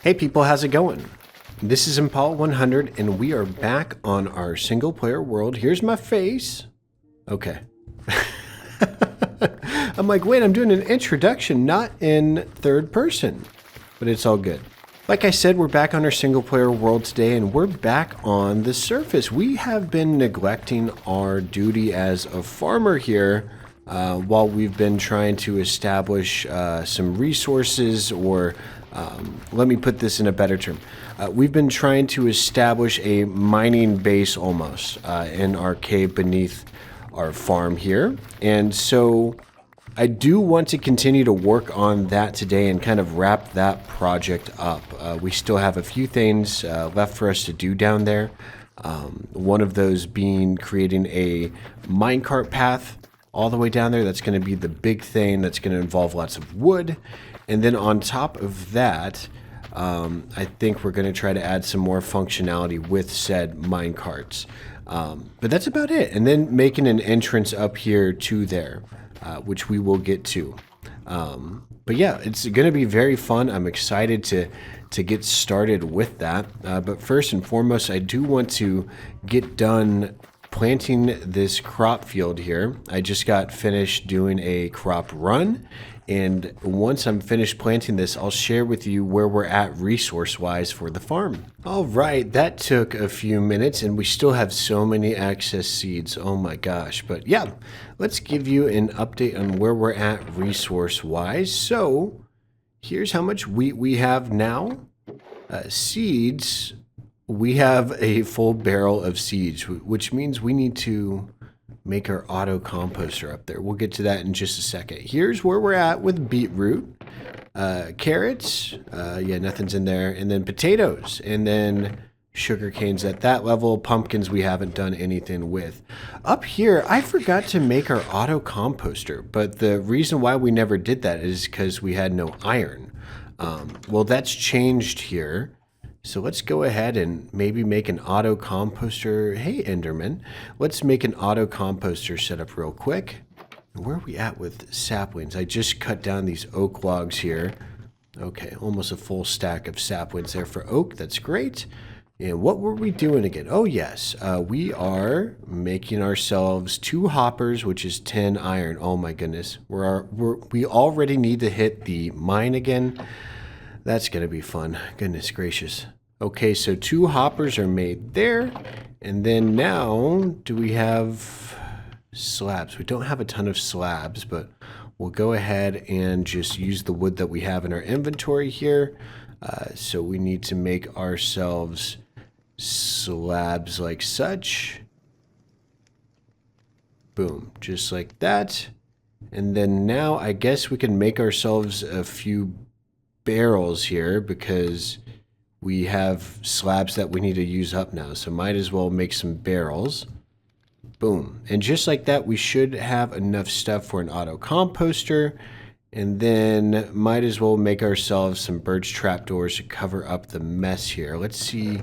Hey people, how's it going? This is Impala 100 and we are back on our single player world. Here's my face. Okay. I'm like, wait, I'm doing an introduction, not in third person. But it's all good. Like I said, we're back on our single player world today and we're back on the surface. We have been neglecting our duty as a farmer here while we've been trying to establish some resources, or let me put this in a better term. We've been trying to establish a mining base almost in our cave beneath our farm here. And so I do want to continue to work on that today and kind of wrap that project up. We still have a few things left for us to do down there. One of those being creating a minecart path all the way down there. That's going to be the big thing. That's going to involve lots of wood. And then on top of that, I think we're going to try to add some more functionality with said minecarts. But that's about it. And then making an entrance up here to there, which we will get to. But yeah, it's going to be very fun. I'm excited to get started with that. But first and foremost, I do want to get done planting this crop field here. I just got finished doing a crop run. And once I'm finished planting this, I'll share with you where we're at resource-wise for the farm. All right, that took a few minutes, and we still have so many excess seeds. Oh my gosh. But yeah, let's give you an update on where we're at resource-wise. So here's how much wheat we have now. Seeds, we have a full barrel of seeds, which means we need to make our auto composter up there. We'll get to that in just a second. Here's where we're at with beetroot, carrots, yeah, nothing's in there, and then potatoes, and then sugar canes at that level. Pumpkins we haven't done anything with. Up here, I forgot to make our auto composter, but the reason why we never did that is because we had no iron. Well, that's changed here. So let's go ahead and maybe make an auto composter. Hey, Enderman, let's make an auto composter setup real quick. Where are we at with saplings? I just cut down these oak logs here. Okay, almost a full stack of saplings there for oak. That's great. And what were we doing again? Oh, yes, we are making ourselves 2 hoppers, which is 10 iron. Oh, my goodness. We already need to hit the mine again. That's going to be fun. Goodness gracious. Okay, so 2 hoppers are made there. And then now, do we have slabs? We don't have a ton of slabs, but we'll go ahead and just use the wood that we have in our inventory here. So we need to make ourselves slabs like such. Boom, just like that. And then now I guess we can make ourselves a few barrels here because we have slabs that we need to use up now. So might as well make some barrels. Boom. And just like that, we should have enough stuff for an auto composter. And then might as well make ourselves some birch trapdoors to cover up the mess here. Let's see.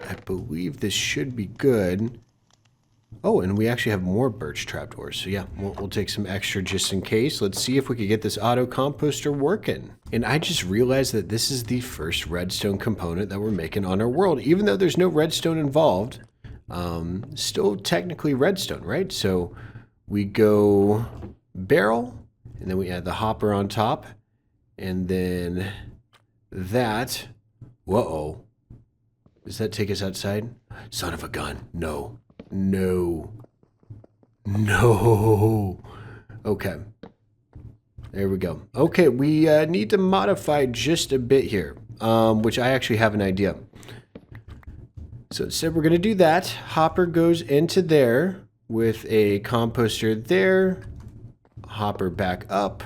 I believe this should be good. Oh, and we actually have more birch trapdoors. So yeah, we'll take some extra just in case. Let's see if we could get this auto composter working. And I just realized that this is the first redstone component that we're making on our world. Even though there's no redstone involved, still technically redstone, right? So we go barrel, and then we add the hopper on top. And then that, whoa-oh. Does that take us outside? Son of a gun, no. No. No. Okay. There we go. Okay, we need to modify just a bit here, which I actually have an idea. So instead we're going to do that. Hopper goes into there with a composter there. Hopper back up.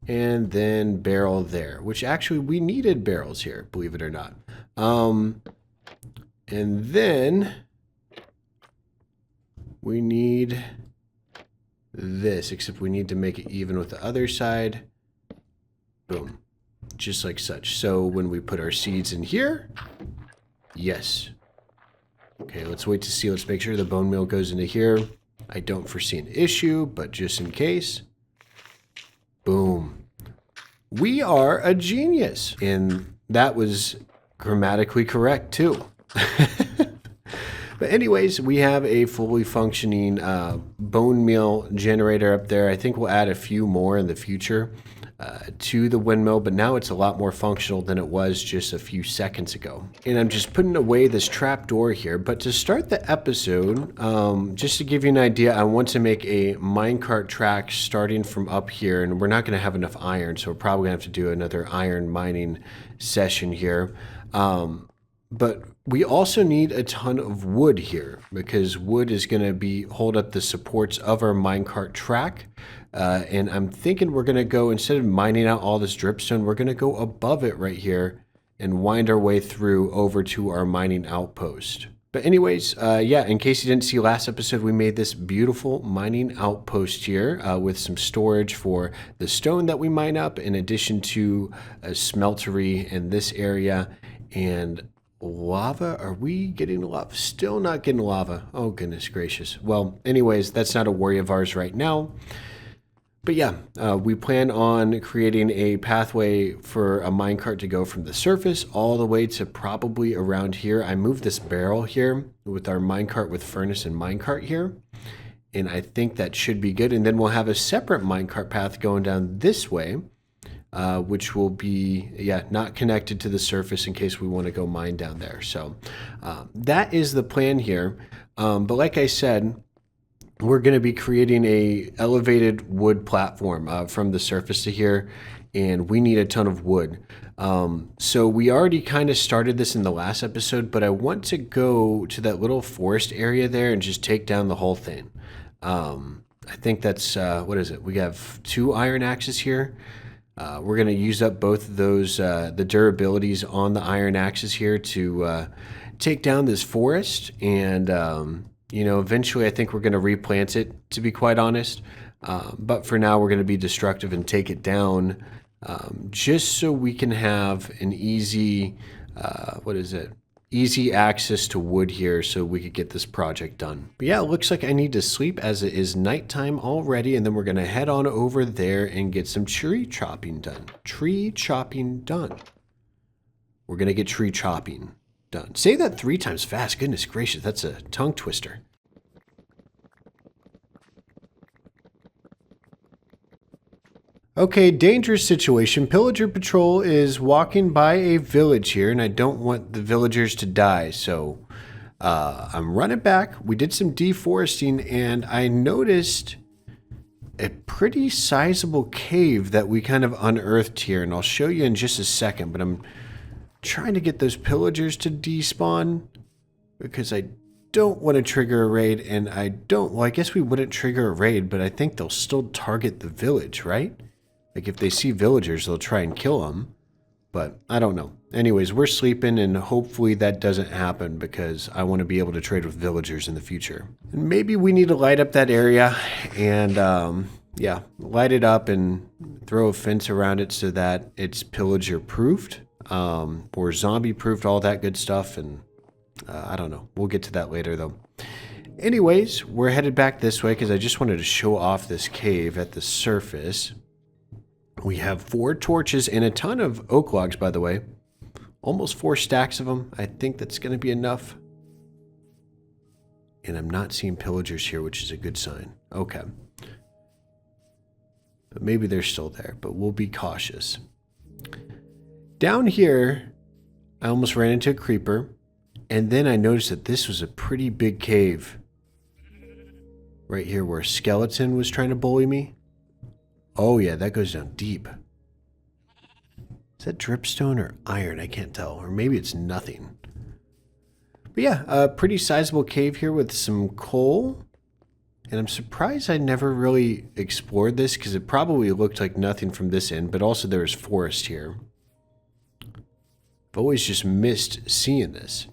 And then barrel there, which actually we needed barrels here, believe it or not. And then we need this, except we need to make it even with the other side. Boom. Just like such. So when we put our seeds in here, yes. Okay, let's wait to see. Let's make sure the bone meal goes into here. I don't foresee an issue, but just in case. Boom. We are a genius. And that was grammatically correct too. But anyways, we have a fully functioning bone meal generator up there. I think we'll add a few more in the future to the windmill, but now it's a lot more functional than it was just a few seconds ago. And I'm just putting away this trap door here. But to start the episode, just to give you an idea, I want to make a minecart track starting from up here, and we're not going to have enough iron, so we're probably going to have to do another iron mining session here. But we also need a ton of wood here because wood is going to hold up the supports of our minecart track. And I'm thinking we're going to go, instead of mining out all this dripstone, we're going to go above it right here and wind our way through over to our mining outpost. But anyways, yeah, in case you didn't see last episode, we made this beautiful mining outpost here with some storage for the stone that we mine up, in addition to a smeltery in this area. And lava, are we getting lava? Still not getting lava. Oh, goodness gracious. Well, anyways, that's not a worry of ours right now. But yeah, we plan on creating a pathway for a minecart to go from the surface all the way to probably around here. I moved this barrel here with our minecart with furnace and minecart here. And I think that should be good. And then we'll have a separate minecart path going down this way, which will be, yeah, not connected to the surface in case we want to go mine down there. So that is the plan here. But like I said, we're going to be creating a elevated wood platform from the surface to here, and we need a ton of wood. So we already kind of started this in the last episode, but I want to go to that little forest area there and just take down the whole thing. I think that's, what is it? We have 2 iron axes here. We're going to use up both of those, the durabilities on the iron axes here to take down this forest. And, you know, eventually I think we're going to replant it, to be quite honest. But for now, we're going to be destructive and take it down just so we can have an easy, easy access to wood here so we could get this project done. But yeah, it looks like I need to sleep as it is nighttime already, and then we're going to head on over there and get some tree chopping done. Tree chopping done. We're going to get tree chopping done. Say that 3 times fast. Goodness gracious, that's a tongue twister. Okay, dangerous situation. Pillager Patrol is walking by a village here, and I don't want the villagers to die, so I'm running back. We did some deforesting, and I noticed a pretty sizable cave that we kind of unearthed here, and I'll show you in just a second, but I'm trying to get those pillagers to despawn because I don't want to trigger a raid, and well, I guess we wouldn't trigger a raid, but I think they'll still target the village, right? Like, if they see villagers, they'll try and kill them. But I don't know. Anyways, we're sleeping, and hopefully that doesn't happen because I want to be able to trade with villagers in the future. And maybe we need to light up that area and, yeah, light it up and throw a fence around it so that it's pillager-proofed or zombie-proofed, all that good stuff. And I don't know. We'll get to that later, though. Anyways, we're headed back this way because I just wanted to show off this cave at the surface. We have 4 torches and a ton of oak logs, by the way. Almost 4 stacks of them. I think that's going to be enough. And I'm not seeing pillagers here, which is a good sign. Okay. But maybe they're still there, but we'll be cautious. Down here, I almost ran into a creeper. And then I noticed that this was a pretty big cave. Right here where a skeleton was trying to bully me. Oh yeah, that goes down deep. Is that dripstone or iron? I can't tell. Or maybe it's nothing. But yeah, a pretty sizable cave here with some coal. And I'm surprised I never really explored this because it probably looked like nothing from this end. But also there was forest here. I've always just missed seeing this.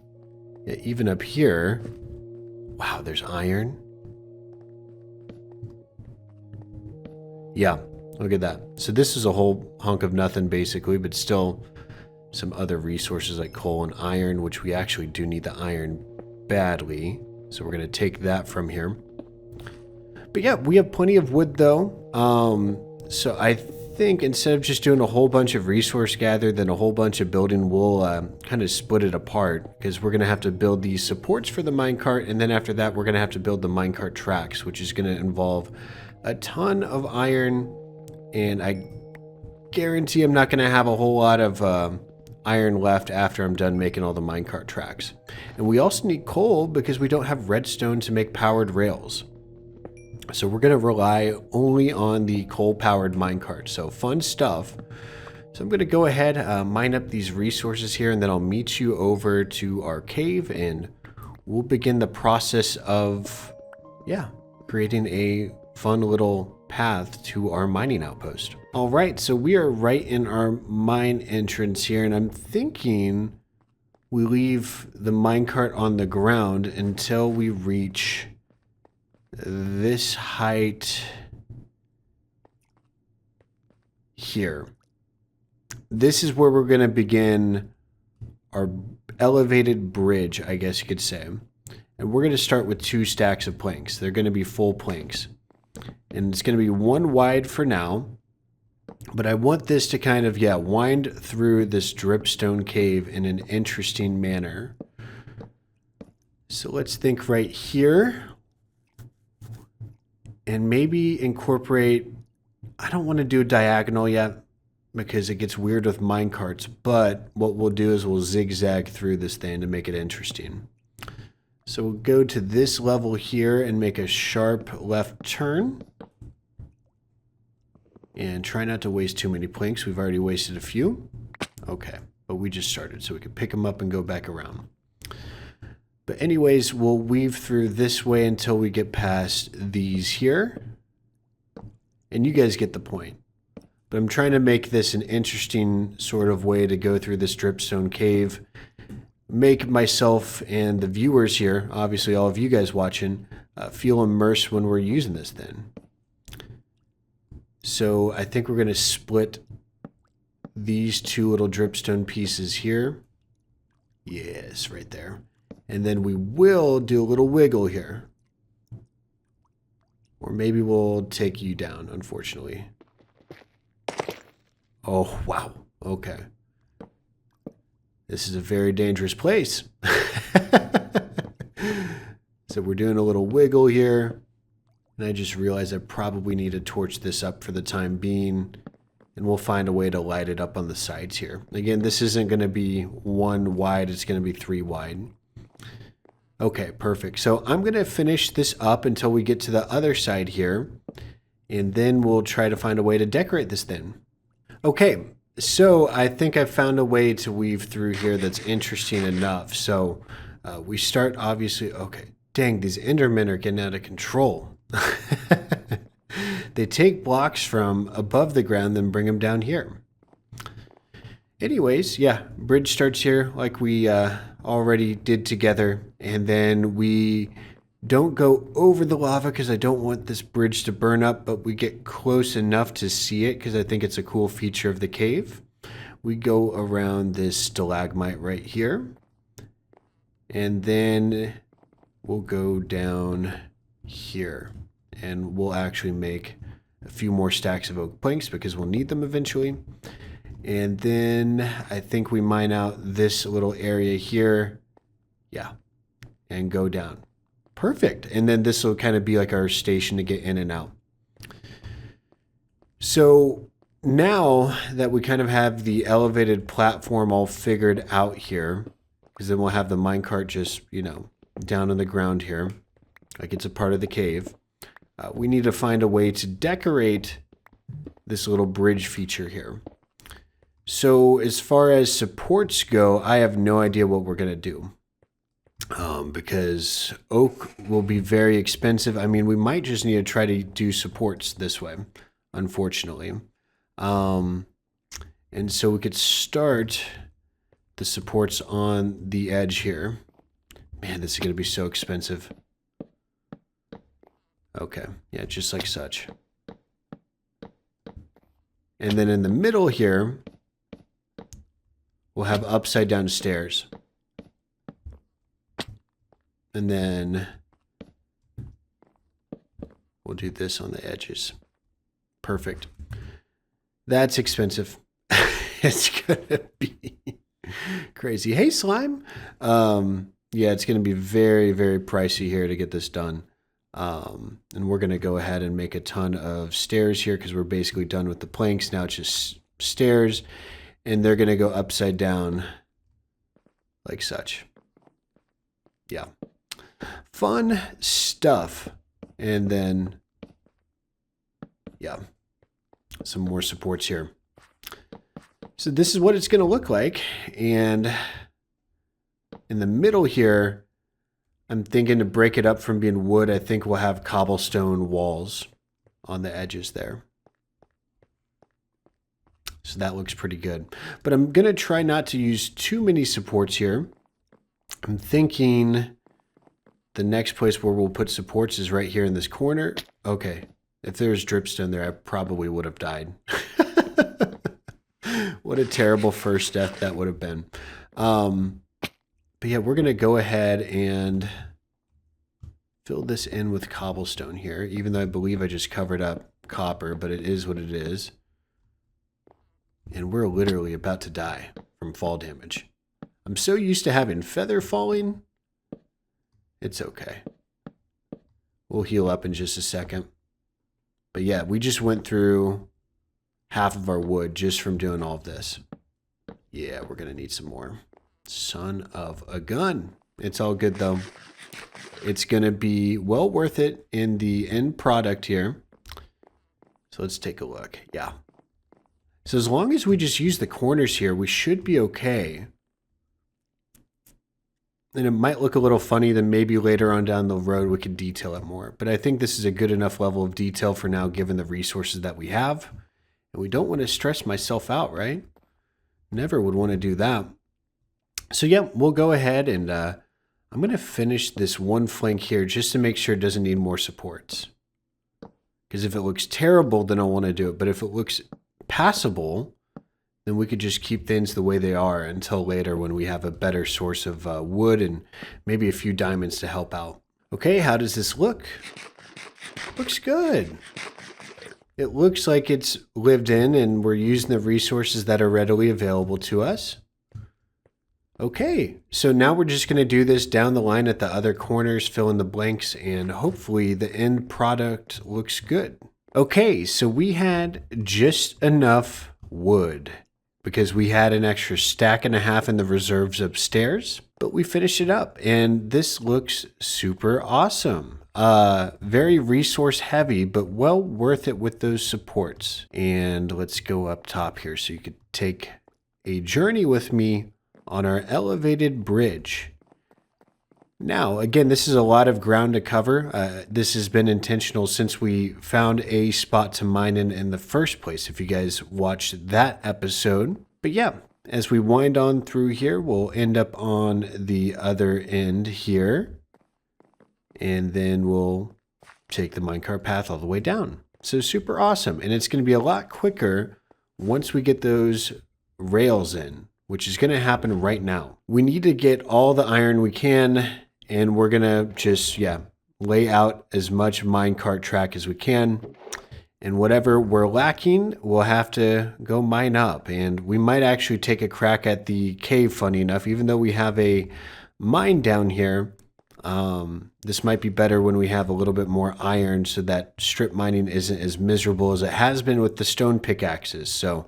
Yeah, even up here. Wow, there's iron. Yeah, look at that. So this is a whole hunk of nothing basically, but still some other resources like coal and iron, which we actually do need the iron badly. So we're going to take that from here. But yeah, we have plenty of wood though. So I think instead of just doing a whole bunch of resource gather, then a whole bunch of building, we'll kind of split it apart because we're going to have to build these supports for the minecart, and then after that we're going to have to build the minecart tracks, which is going to involve a ton of iron, and I guarantee I'm not going to have a whole lot of iron left after I'm done making all the minecart tracks. And we also need coal because we don't have redstone to make powered rails. So we're going to rely only on the coal-powered minecart. So fun stuff. So I'm going to go ahead, mine up these resources here, and then I'll meet you over to our cave, and we'll begin the process of, yeah, creating a fun little path to our mining outpost. All right, so we are right in our mine entrance here, and I'm thinking we leave the minecart on the ground until we reach this height here. This is where we're going to begin our elevated bridge, I guess you could say. And we're going to start with 2 stacks of planks. They're going to be full planks. And it's going to be 1 wide for now. But I want this to kind of, yeah, wind through this dripstone cave in an interesting manner. So let's think right here. And maybe incorporate, I don't want to do a diagonal yet because it gets weird with minecarts, but what we'll do is we'll zigzag through this thing to make it interesting. So we'll go to this level here and make a sharp left turn. And try not to waste too many planks. We've already wasted a few. Okay, but we just started, so we can pick them up and go back around. But anyways, we'll weave through this way until we get past these here. And you guys get the point. But I'm trying to make this an interesting sort of way to go through this dripstone cave. Make myself and the viewers here, obviously all of you guys watching, feel immersed when we're using this thing. So I think we're going to split these 2 little dripstone pieces here. Yes, right there. And then we will do a little wiggle here. Or maybe we'll take you down, unfortunately. Oh, wow. Okay. This is a very dangerous place. So we're doing a little wiggle here. And I just realized I probably need to torch this up for the time being. And we'll find a way to light it up on the sides here. Again, this isn't going to be 1 wide. It's going to be 3 wide. Okay, perfect. So I'm going to finish this up until we get to the other side here. And then we'll try to find a way to decorate this thing. Okay, so I think I found a way to weave through here that's interesting enough. So we start obviously... Okay, dang, these Endermen are getting out of control. They take blocks from above the ground, then bring them down here. Anyways, yeah, bridge starts here like we already did together. And then we don't go over the lava because I don't want this bridge to burn up, but we get close enough to see it because I think it's a cool feature of the cave. We go around this stalagmite right here. And then we'll go down here. And we'll actually make a few more stacks of oak planks because we'll need them eventually. And then I think we mine out this little area here. Yeah. And go down. Perfect. And then this will kind of be like our station to get in and out. So now that we kind of have the elevated platform all figured out here, because then we'll have the minecart just, you know, down on the ground here, like it's a part of the cave. We need to find a way to decorate this little bridge feature here. So as far as supports go, I have no idea what we're going to do. Because oak will be very expensive. I mean, we might just need to try to do supports this way, unfortunately. And so we could start the supports on the edge here. Man, this is going to be so expensive. Okay, yeah, just like such. And then in the middle here, we'll have upside down stairs. And then we'll do this on the edges. Perfect. That's expensive. It's gonna be crazy. Hey, slime. Yeah, it's gonna be very, very pricey here to get this done. And we're gonna go ahead and make a ton of stairs here because we're basically done with the planks. Now it's just stairs, and they're gonna go upside down like such. Yeah. Fun stuff. And then, yeah, some more supports here. So this is what it's going to look like. And in the middle here, I'm thinking to break it up from being wood. I think we'll have cobblestone walls on the edges there. So that looks pretty good. But I'm going to try not to use too many supports here. I'm thinking the next place where we'll put supports is right here in this corner. Okay. If there was dripstone there, I probably would have died. What a terrible first death that would have been. But yeah, we're going to go ahead and fill this in with cobblestone here, even though I believe I just covered up copper, but it is what it is. And we're literally about to die from fall damage. I'm so used to having feather falling. It's okay. We'll heal up in just a second. But yeah, we just went through half of our wood just from doing all of this. Yeah, we're going to need some more. Son of a gun. It's all good though. It's going to be well worth it in the end product here. So let's take a look. Yeah. So as long as we just use the corners here, we should be okay. And it might look a little funny, then maybe later on down the road we can detail it more. But I think this is a good enough level of detail for now, given the resources that we have. And we don't want to stress myself out, right? Never would want to do that. So yeah, we'll go ahead and I'm going to finish this one flank here just to make sure it doesn't need more supports. Because if it looks terrible, then I'll want to do it. But if it looks passable, then we could just keep things the way they are until later when we have a better source of wood and maybe a few diamonds to help out. Okay, how does this look? Looks good. It looks like it's lived in and we're using the resources that are readily available to us. Okay, so now we're just going to do this down the line at the other corners, fill in the blanks, and hopefully the end product looks good. Okay, so we had just enough wood because we had an extra stack and a half in the reserves upstairs, but we finished it up and this looks super awesome. Very resource heavy, but well worth it with those supports. And let's go up top here so you could take a journey with me on our elevated bridge. Now, again, this is a lot of ground to cover. This has been intentional since we found a spot to mine in the first place, if you guys watched that episode. But yeah, as we wind on through here, we'll end up on the other end here. And then we'll take the minecart path all the way down. So super awesome. And it's going to be a lot quicker once we get those rails in, which is going to happen right now. We need to get all the iron we can, and we're going to just, lay out as much minecart track as we can. And whatever we're lacking, we'll have to go mine up. And we might actually take a crack at the cave, funny enough, even though we have a mine down here. This might be better when we have a little bit more iron so that strip mining isn't as miserable as it has been with the stone pickaxes. So,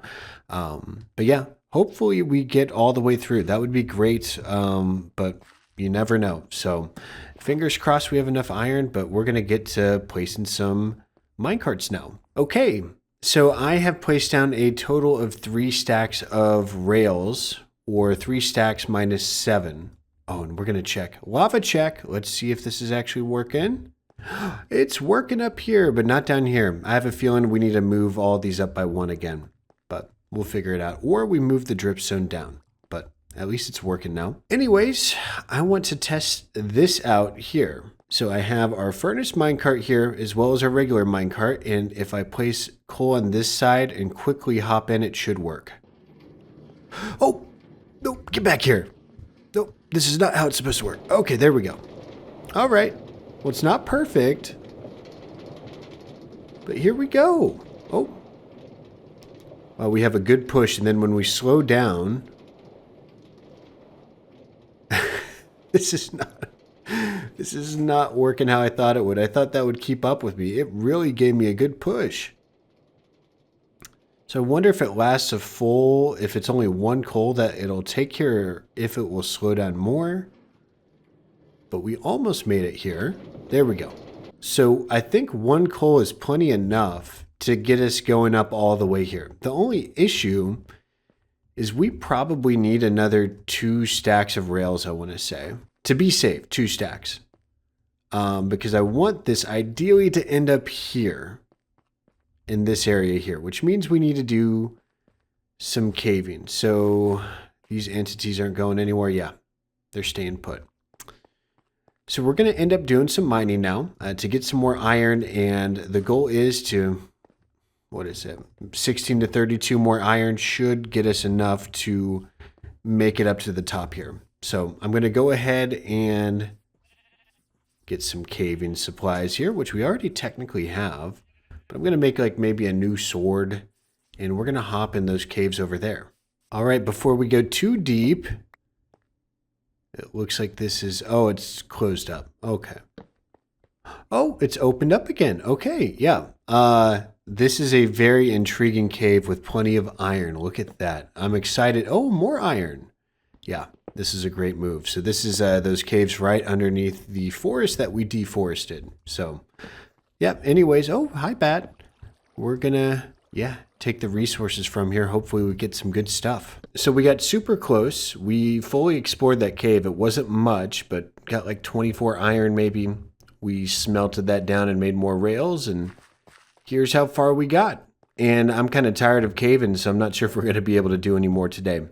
but yeah. Hopefully we get all the way through. That would be great, but you never know. So fingers crossed we have enough iron, but we're going to get to placing some minecarts now. Okay, so I have placed down a total of 3 stacks of rails, or 3 stacks minus 7. Oh, and we're going to check. Lava check. Let's see if this is actually working. It's working up here, but not down here. I have a feeling we need to move all these up by 1 again. We'll figure it out. Or we move the dripstone down. But at least it's working now. Anyways, I want to test this out here. So I have our furnace minecart here as well as our regular minecart. And if I place coal on this side and quickly hop in, it should work. Oh, no, get back here. No, this is not how it's supposed to work. Okay, there we go. All right. Well, it's not perfect. But here we go. Oh. We have a good push, and then when we slow down... This is not working how I thought it would. I thought that would keep up with me. It really gave me a good push. So I wonder if it lasts a full, if it's only one coal, that it'll take care, if it will slow down more. But we almost made it here. There we go. So I think one coal is plenty enough to get us going up all the way here. The only issue is we probably need another 2 stacks of rails, I want to say. To be safe, 2 stacks. Because I want this ideally to end up here. In this area here, which means we need to do some caving. So these entities aren't going anywhere. Yeah, they're staying put. So we're going to end up doing some mining now to get some more iron. And the goal is to, what is it? 16 to 32 more iron should get us enough to make it up to the top here. So I'm going to go ahead and get some caving supplies here, which we already technically have. But I'm going to make like maybe a new sword, and we're going to hop in those caves over there. All right, before we go too deep, it looks like this is, oh, it's closed up. Okay. Oh, it's opened up again. Okay, yeah. This is a very intriguing cave with plenty of iron. Look at that. I'm excited. Oh, more iron. Yeah, this is a great move. So this is those caves right underneath the forest that we deforested. So... yeah, anyways, oh, hi, Bat. We're gonna, take the resources from here. Hopefully we get some good stuff. So we got super close. We fully explored that cave. It wasn't much, but got like 24 iron maybe. We smelted that down and made more rails, and here's how far we got. And I'm kind of tired of caving, so I'm not sure if we're going to be able to do any more today.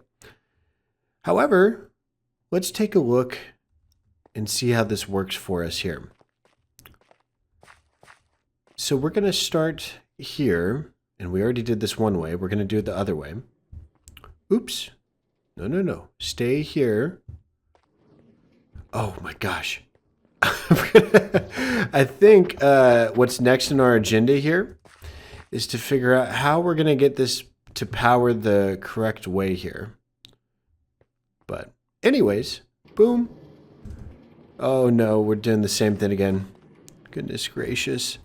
However, let's take a look and see how this works for us here. So we're going to start here, and we already did this one way. We're going to do it the other way. Oops. No. Stay here. Oh my gosh. I think what's next in our agenda here is to figure out how we're going to get this to power the correct way here. But anyways, boom. Oh no, we're doing the same thing again. Goodness gracious.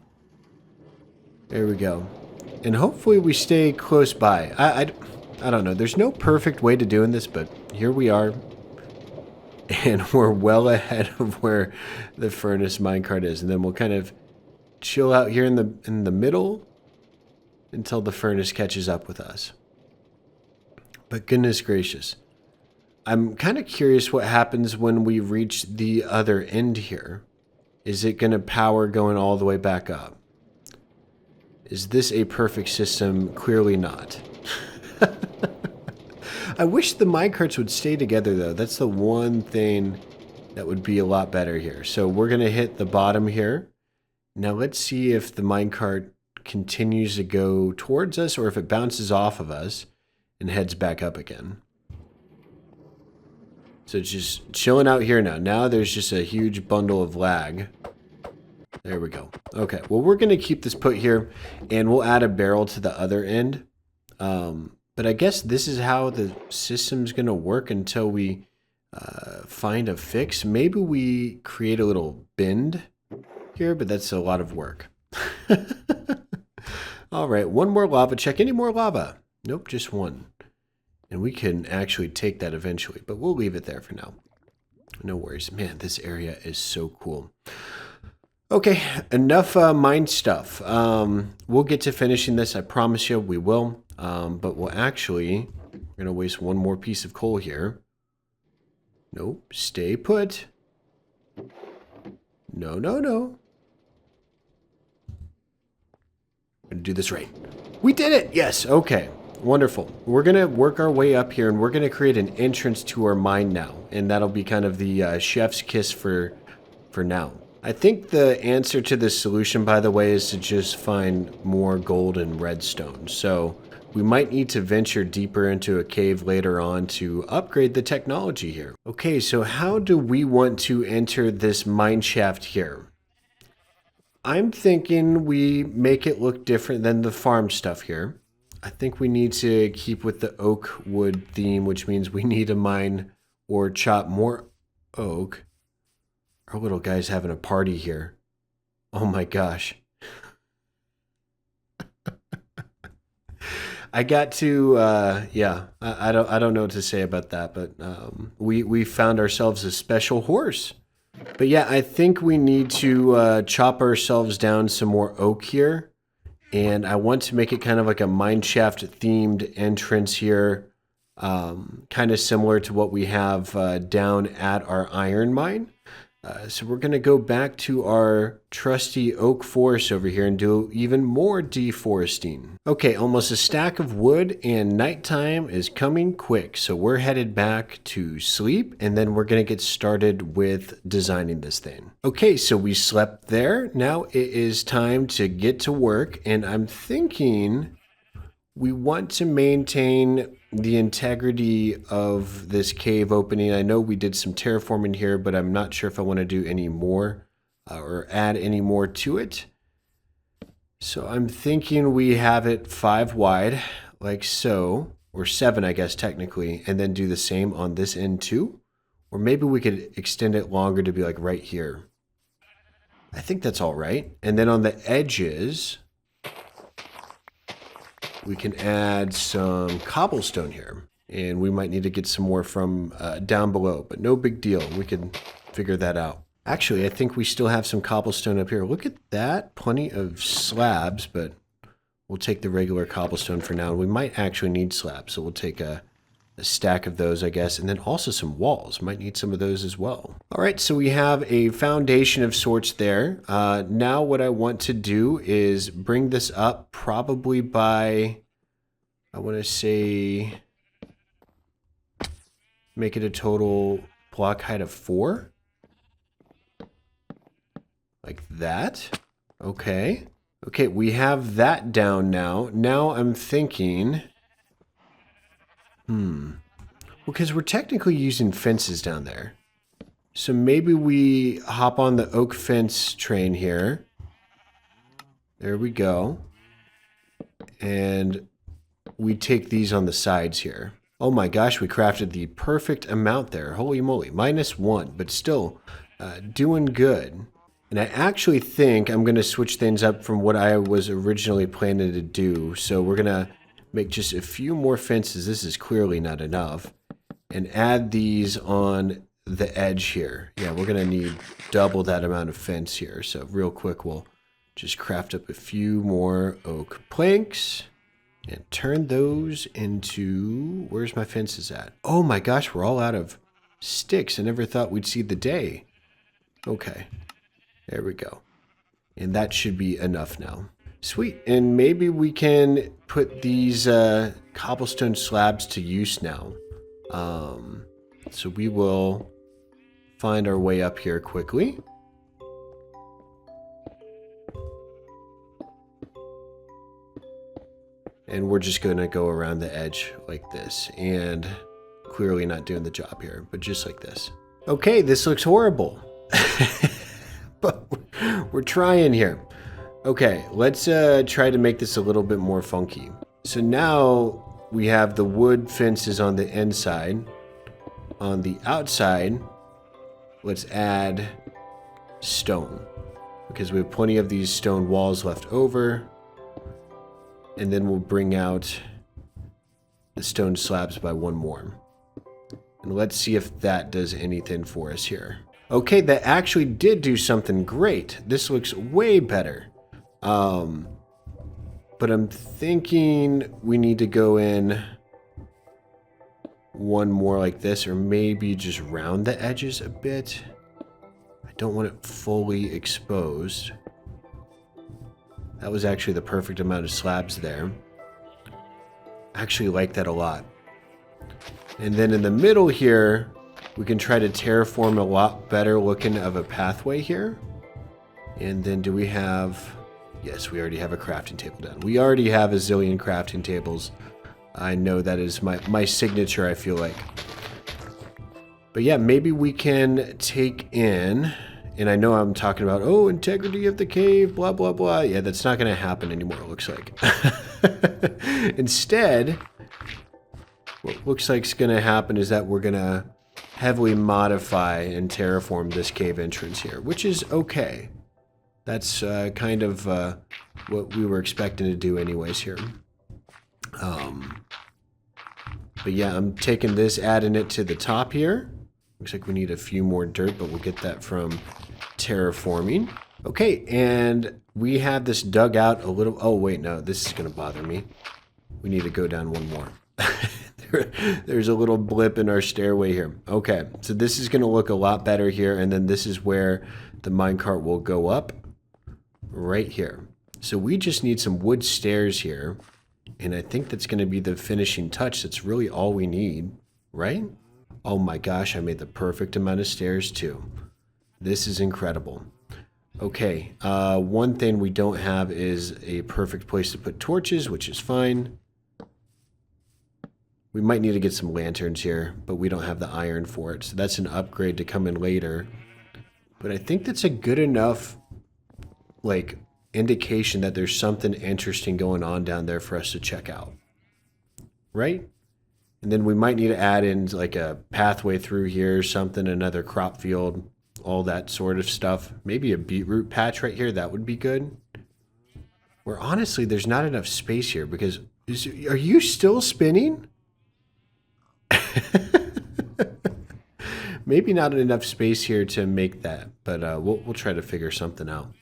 There we go. And hopefully we stay close by. I don't know. There's no perfect way to doing this, but here we are. And we're well ahead of where the furnace minecart is. And then we'll kind of chill out here in the middle until the furnace catches up with us. But goodness gracious. I'm kind of curious what happens when we reach the other end here. Is it going to power going all the way back up? Is this a perfect system? Clearly not. I wish the minecarts would stay together, though. That's the one thing that would be a lot better here. So we're going to hit the bottom here. Now let's see if the minecart continues to go towards us or if it bounces off of us and heads back up again. So it's just chilling out here now. Now there's just a huge bundle of lag. There we go. Okay, well, we're going to keep this put here, and we'll add a barrel to the other end. But I guess this is how the system's going to work until we find a fix. Maybe we create a little bend here, but that's a lot of work. All right, one more lava check. Any more lava? Nope, just one. And we can actually take that eventually, but we'll leave it there for now. No worries. Man, this area is so cool. Okay, enough mine stuff. We'll get to finishing this. I promise you we will. But we're going to waste one more piece of coal here. Nope, stay put. No. I'm going to do this right. We did it! Yes, okay. Wonderful. We're going to work our way up here, and we're going to create an entrance to our mine now. And that'll be kind of the chef's kiss for now. I think the answer to this solution, by the way, is to just find more gold and redstone. So we might need to venture deeper into a cave later on to upgrade the technology here. Okay, so how do we want to enter this mine shaft here? I'm thinking we make it look different than the farm stuff here. I think we need to keep with the oak wood theme, which means we need to mine or chop more oak. Our little guy's having a party here. Oh my gosh. I got to, yeah, I don't know what to say about that, but we found ourselves a special horse. But yeah, I think we need to chop ourselves down some more oak here. And I want to make it kind of like a mineshaft themed entrance here. Kind of similar to what we have down at our iron mine. So we're going to go back to our trusty oak forest over here and do even more deforesting. Okay, almost a stack of wood and nighttime is coming quick. So we're headed back to sleep and then we're going to get started with designing this thing. Okay, so we slept there. Now it is time to get to work and I'm thinking we want to maintain the integrity of this cave opening. I know we did some terraforming here, but I'm not sure if I want to do any more or add any more to it. So I'm thinking we have it 5 wide, like so, or 7, I guess, technically, and then do the same on this end too. Or maybe we could extend it longer to be like right here. I think that's all right. And then on the edges, we can add some cobblestone here. And we might need to get some more from down below, but no big deal. We can figure that out. Actually, I think we still have some cobblestone up here. Look at that. Plenty of slabs, but we'll take the regular cobblestone for now. We might actually need slabs, so we'll take a stack of those, I guess, and then also some walls. Might need some of those as well. All right, so we have a foundation of sorts there. Now what I want to do is bring this up probably by, I want to say, make it a total block height of 4. Like that. Okay. Okay, we have that down now. Now I'm thinking... because we're technically using fences down there. So maybe we hop on the oak fence train here. There we go. And we take these on the sides here. Oh my gosh, we crafted the perfect amount there. Holy moly. -1, but still doing good. And I actually think I'm going to switch things up from what I was originally planning to do. So we're going to make just a few more fences. This is clearly not enough. And add these on the edge here. Yeah, we're going to need double that amount of fence here. So real quick, we'll just craft up a few more oak planks and turn those into... Where's my fences at? Oh my gosh, we're all out of sticks. I never thought we'd see the day. Okay, there we go. And that should be enough now. Sweet. And maybe we can put these cobblestone slabs to use now. So we will find our way up here quickly. And we're just going to go around the edge like this. And clearly not doing the job here, but just like this. Okay, this looks horrible. But we're trying here. Okay, let's try to make this a little bit more funky. So now we have the wood fences on the inside. On the outside, let's add stone. Because we have plenty of these stone walls left over. And then we'll bring out the stone slabs by 1 more. And let's see if that does anything for us here. Okay, that actually did do something great. This looks way better. But I'm thinking we need to go in 1 more like this, or maybe just round the edges a bit. I don't want it fully exposed. That was actually the perfect amount of slabs there. I actually like that a lot. And then in the middle here, we can try to terraform a lot better looking of a pathway here. And then do we have... Yes, we already have a crafting table done. We already have a zillion crafting tables. I know that is my signature, I feel like. But yeah, maybe we can take in... And I know I'm talking about, oh, integrity of the cave, blah, blah, blah. Yeah, that's not going to happen anymore, it looks like. Instead, what looks like is going to happen is that we're going to heavily modify and terraform this cave entrance here, which is okay. That's kind of what we were expecting to do anyways here. But yeah, I'm taking this, adding it to the top here. Looks like we need a few more dirt, but we'll get that from terraforming. Okay, and we have this dug out a little... Oh, wait, no, this is going to bother me. We need to go down one more. There's a little blip in our stairway here. Okay, so this is going to look a lot better here, and then this is where the minecart will go up right here. So we just need some wood stairs here, and I think that's going to be the finishing touch. That's really all we need, right? Oh my gosh, I made the perfect amount of stairs too. This is incredible. Okay, one thing we don't have is a perfect place to put torches, which is fine. We might need to get some lanterns here, but we don't have the iron for it. So that's an upgrade to come in later. But I think that's a good enough, like, indication that there's something interesting going on down there for us to check out. Right? And then we might need to add in, like, a pathway through here or something, another crop field, all that sort of stuff. Maybe a beetroot patch right here. That would be good. Where, honestly, there's not enough space here because... Are you still spinning? Maybe not enough space here to make that, but we'll try to figure something out.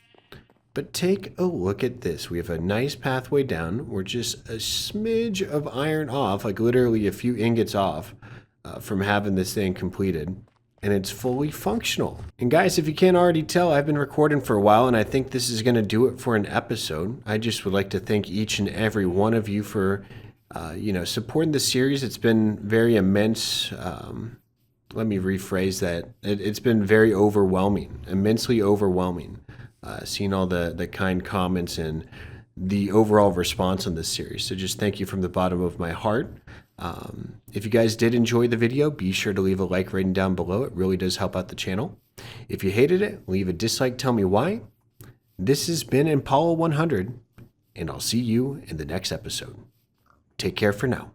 But take a look at this. We have a nice pathway down. We're just a smidge of iron off, like literally a few ingots off from having this thing completed. And it's fully functional. And guys, if you can't already tell, I've been recording for a while, and I think this is going to do it for an episode. I just would like to thank each and every one of you for supporting the series. It's been very immense. Let me rephrase that. It's been very overwhelming, immensely overwhelming. Seeing all the kind comments and the overall response on this series. So just thank you from the bottom of my heart. If you guys did enjoy the video, be sure to leave a like rating down below. It really does help out the channel. If you hated it, leave a dislike. Tell me why. This has been Impala 100, and I'll see you in the next episode. Take care for now.